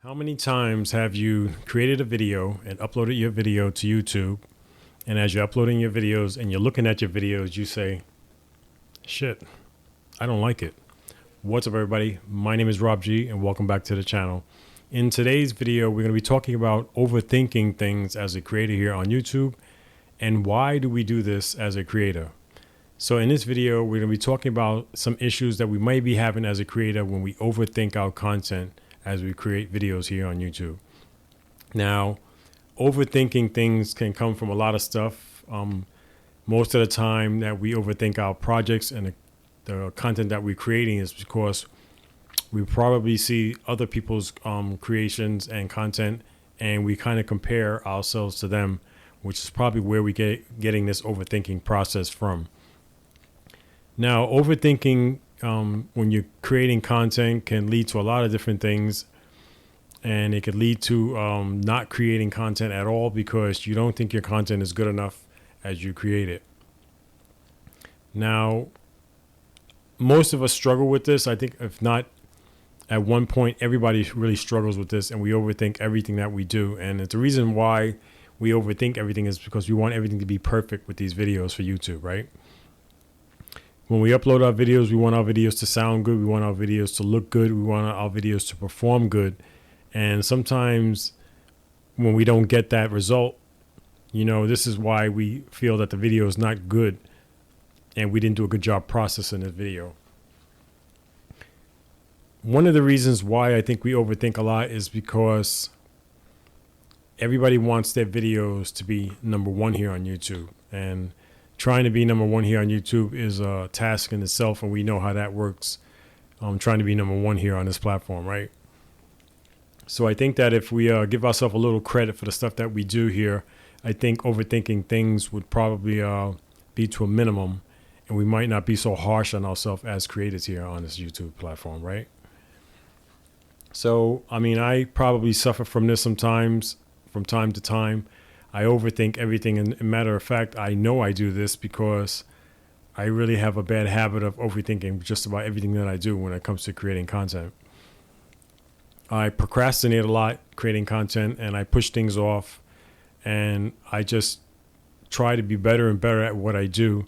How many times have you created a video and uploaded your video to YouTube? And as you're uploading your videos and you're looking at your videos, you say, shit, I don't like it. What's up, everybody? My name is Rob G, and welcome back to the channel. In today's video, we're going to be talking about overthinking things as a creator here on YouTube. And why do we do this as a creator? So in this video, we're going to be talking about some issues that we might be having as a creator when we overthink our content as we create videos here on YouTube. Now, overthinking things can come from a lot of stuff. Most of the time that we overthink our projects and the content that we're creating is because we probably see other people's creations and content, and we kind of compare ourselves to them, which is probably where we getting this overthinking process from. Now, overthinking when you're creating content can lead to a lot of different things, and it could lead to not creating content at all because you don't think your content is good enough as you create it. Now, most of us struggle with this. I think if not at one point, everybody really struggles with this, and we overthink everything that we do. And it's the reason why we overthink everything is because we want everything to be perfect with these videos for YouTube, right? When we upload our videos, we want our videos to sound good. We want our videos to look good. We want our videos to perform good. And sometimes when we don't get that result, this is why we feel that the video is not good and we didn't do a good job processing the video. One of the reasons why I think we overthink a lot is because everybody wants their videos to be number one here on YouTube. And trying to be number one here on YouTube is a task in itself, and we know how that works. Trying to be number one here on this platform, right? So I think that if we give ourselves a little credit for the stuff that we do here, I think overthinking things would probably be to a minimum, and we might not be so harsh on ourselves as creators here on this YouTube platform, right? So, I probably suffer from this sometimes, from time to time. I overthink everything. And matter of fact, I know I do this because I really have a bad habit of overthinking just about everything that I do when it comes to creating content. I procrastinate a lot creating content, and I push things off, and I just try to be better and better at what I do.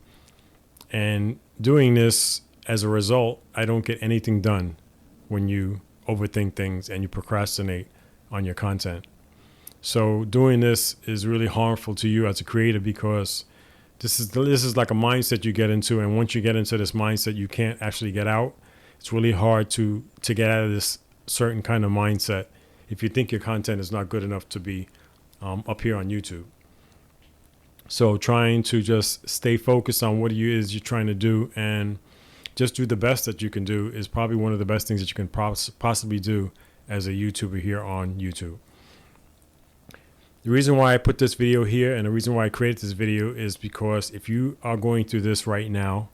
And doing this, as a result, I don't get anything done when you overthink things and you procrastinate on your content. So doing this is really harmful to you as a creator because this is like a mindset you get into, and once you get into this mindset, you can't actually get out. It's really hard to get out of this certain kind of mindset if you think your content is not good enough to be up here on YouTube. So trying to just stay focused on what it is you're trying to do and just do the best that you can do is probably one of the best things that you can possibly do as a YouTuber here on YouTube. The reason why I put this video here and the reason why I created this video is because if you are going through this right now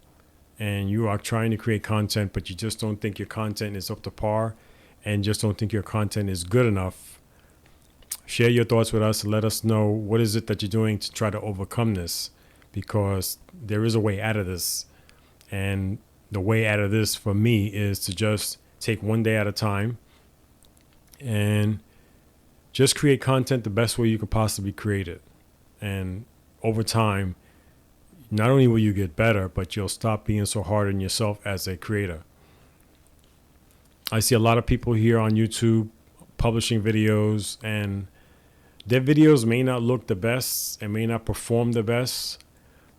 and you are trying to create content, but you just don't think your content is up to par and just don't think your content is good enough, share your thoughts with us and let us know what is it that you're doing to try to overcome this, because there is a way out of this. And the way out of this for me is to just take one day at a time and just create content the best way you can possibly create it. And over time, not only will you get better, but you'll stop being so hard on yourself as a creator. I see a lot of people here on YouTube publishing videos, and their videos may not look the best and may not perform the best,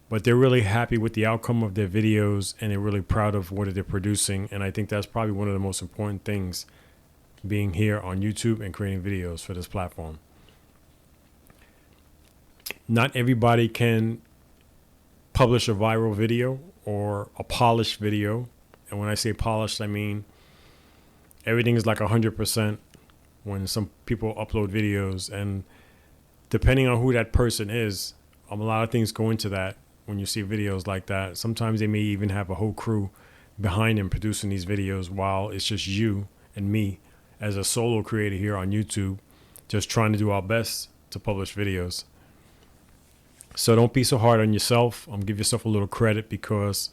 but they're really happy with the outcome of their videos and they're really proud of what they're producing. And I think that's probably one of the most important things being here on YouTube and creating videos for this platform. Not everybody can publish a viral video or a polished video. And when I say polished, I mean everything is like 100% when some people upload videos. And depending on who that person is, a lot of things go into that when you see videos like that. Sometimes they may even have a whole crew behind them producing these videos while it's just you and me as a solo creator here on YouTube, just trying to do our best to publish videos. So don't be so hard on yourself. Give yourself a little credit, because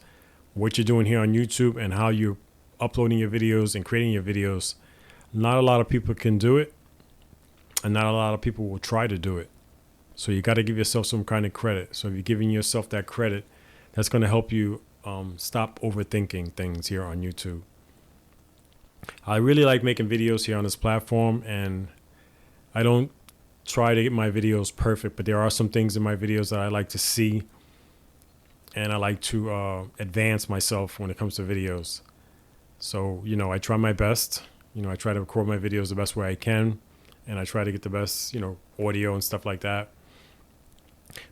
what you're doing here on YouTube and how you're uploading your videos and creating your videos, not a lot of people can do it. and not a lot of people will try to do it. So you got to give yourself some kind of credit. So if you're giving yourself that credit, that's going to help you stop overthinking things here on YouTube. I really like making videos here on this platform, and I don't try to get my videos perfect, but there are some things in my videos that I like to see, and I like to advance myself when it comes to videos. So, I try my best. I try to record my videos the best way I can, and I try to get the best, audio and stuff like that.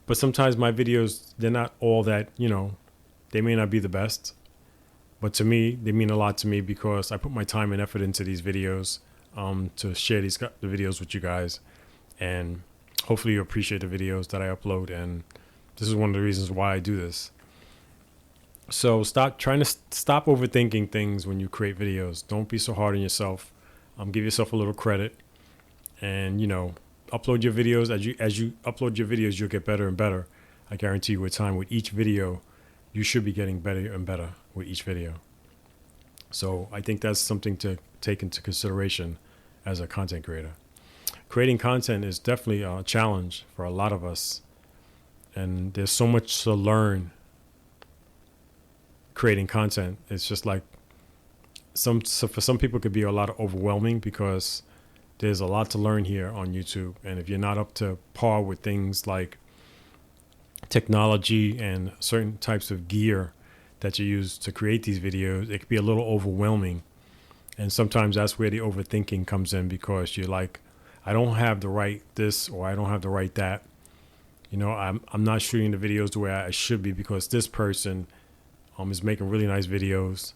But sometimes my videos, they're not all that, they may not be the best. But to me, they mean a lot to me because I put my time and effort into these videos to share the videos with you guys. And hopefully you appreciate the videos that I upload. And this is one of the reasons why I do this. So stop overthinking things when you create videos. Don't be so hard on yourself. Give yourself a little credit. And, upload your videos. As you upload your videos, you'll get better and better. I guarantee you with time, with each video, you should be getting better and better with each video. So I think that's something to take into consideration as a content creator. Creating content is definitely a challenge for a lot of us. And there's so much to learn creating content. It's just like for some people it could be a lot of overwhelming because there's a lot to learn here on YouTube. And if you're not up to par with things like technology and certain types of gear that you use to create these videos, it could be a little overwhelming. And sometimes that's where the overthinking comes in, because you're like, I don't have the right this, or I don't have the right that. I'm not shooting the videos the way I should be because this person is making really nice videos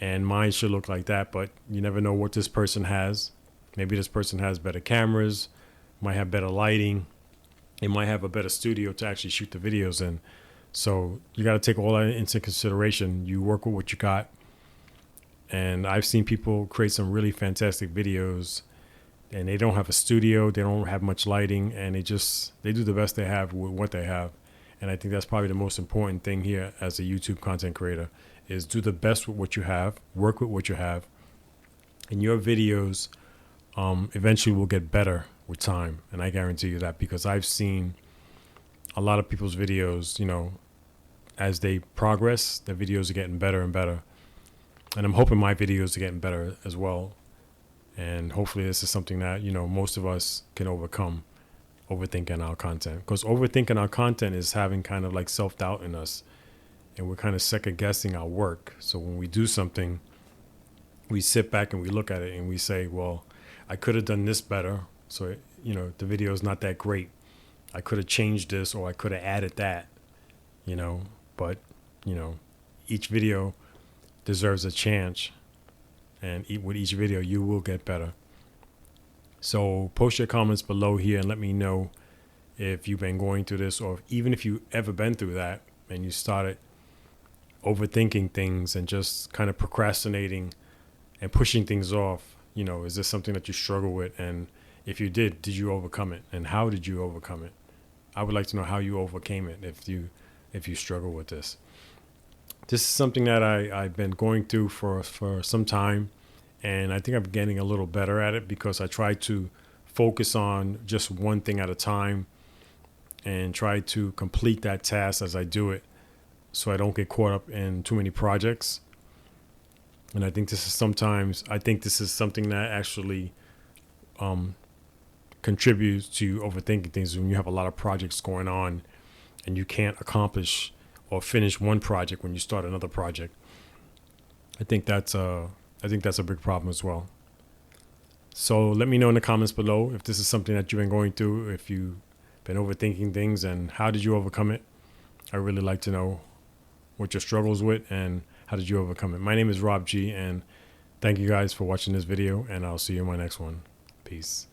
and mine should look like that. But you never know what this person has. Maybe this person has better cameras, might have better lighting. It might have a better studio to actually shoot the videos in. So you got to take all that into consideration. You work with what you got. And I've seen people create some really fantastic videos, and they don't have a studio, they don't have much lighting, and they do the best they have with what they have. And I think that's probably the most important thing here as a YouTube content creator, is do the best with what you have, work with what you have, and your videos eventually will get better with time. And I guarantee you that, because I've seen a lot of people's videos, as they progress, their videos are getting better and better. And I'm hoping my videos are getting better as well. And hopefully this is something that, most of us can overcome, overthinking our content. Because overthinking our content is having kind of like self-doubt in us. And we're kind of second guessing our work. So when we do something, we sit back and we look at it and we say, well, I could have done this better. So, the video is not that great. I could have changed this, or I could have added that, but, each video deserves a chance. And with each video, you will get better. So post your comments below here and let me know if you've been going through this, or even if you've ever been through that and you started overthinking things and just kind of procrastinating and pushing things off. Is this something that you struggle with? And if you did you overcome it? And how did you overcome it? I would like to know how you overcame it if you struggle with this. This is something that I've been going through for some time, and I think I'm getting a little better at it because I try to focus on just one thing at a time and try to complete that task as I do it, so I don't get caught up in too many projects. And I think this is something that actually contributes to overthinking things, when you have a lot of projects going on and you can't accomplish or finish one project when you start another project. I think that's a big problem as well. So let me know in the comments below if this is something that you've been going through, if you've been overthinking things, and how did you overcome it. I really like to know what your struggles with and how did you overcome it. My name is Rob G, and thank you guys for watching this video, and I'll see you in my next one. Peace.